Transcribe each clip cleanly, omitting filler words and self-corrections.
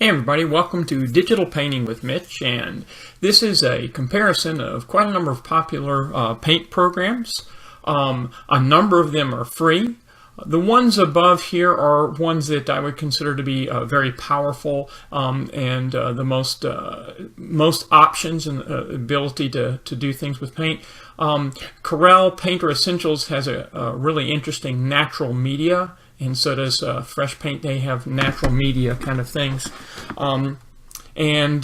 Hey everybody, welcome to Digital Painting with Mitch, and this is a comparison of quite a number of popular paint programs. A number of them are free. The ones above here are ones that I would consider to be very powerful and the most options and ability to do things with paint. Corel Painter Essentials has a really interesting natural media, and so does Fresh Paint. They have natural media kind of things. Paint and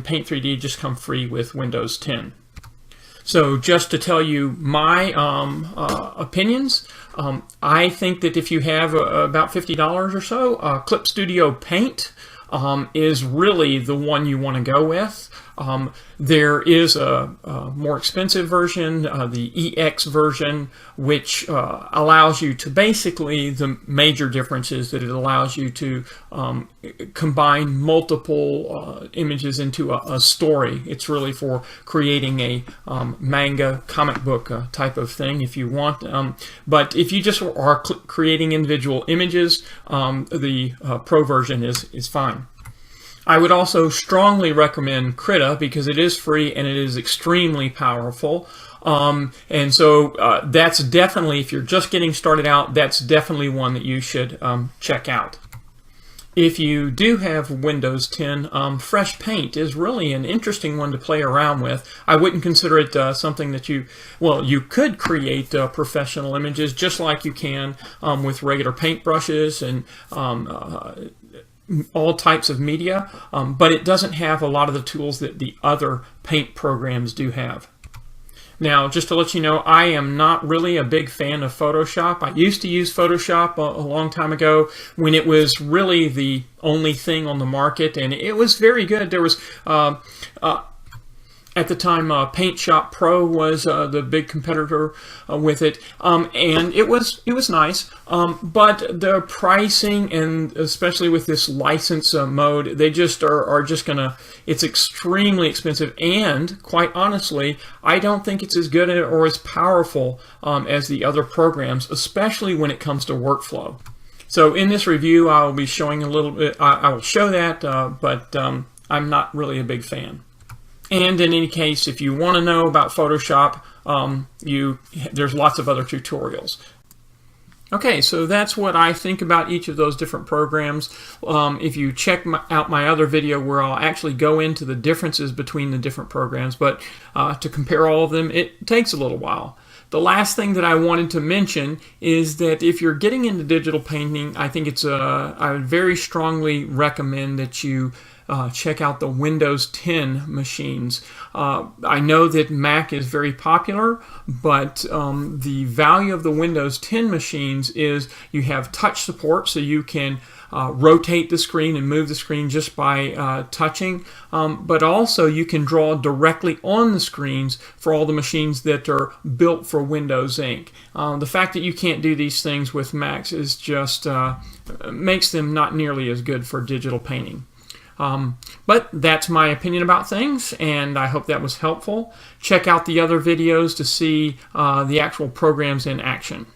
Paint 3D just come free with Windows 10. So just to tell you my opinions, I think that if you have about $50 or so, Clip Studio Paint is really the one you want to go with. There is a more expensive version, the EX version, which allows you to basically, the major difference is that it allows you to combine multiple images into a story. It's really for creating a manga, comic book type of thing if you want. But if you just are creating individual images, the Pro version is fine. I would also strongly recommend Krita because it is free and it is extremely powerful. And so that's definitely, if you're just getting started out, that's definitely one that you should check out. If you do have Windows 10, Fresh Paint is really an interesting one to play around with. I wouldn't consider it something that you could create professional images just like you can with regular paintbrushes and all types of media, but it doesn't have a lot of the tools that the other paint programs do have. Now, just to let you know, I am not really a big fan of Photoshop. I used to use Photoshop a long time ago when it was really the only thing on the market, and it was very good. There was at the time, Paint Shop Pro was the big competitor with it, and it was nice. But the pricing, and especially with this license mode, they just are just gonna. It's extremely expensive, and quite honestly, I don't think it's as good or as powerful as the other programs, especially when it comes to workflow. So in this review, I will be showing a little bit. I will show that, but I'm not really a big fan. And in any case, if you want to know about Photoshop, there's lots of other tutorials. Okay, so that's what I think about each of those different programs. If you check out my other video where I'll actually go into the differences between the different programs, but to compare all of them, it takes a little while. The last thing that I wanted to mention is that if you're getting into digital painting, I think I would very strongly recommend that you check out the Windows 10 machines. I know that Mac is very popular, but the value of the Windows 10 machines is you have touch support, so you can rotate the screen and move the screen just by touching, but also you can draw directly on the screens for all the machines that are built for Windows Ink. The fact that you can't do these things with Macs is just makes them not nearly as good for digital painting. But that's my opinion about things, and I hope that was helpful. Check out the other videos to see the actual programs in action.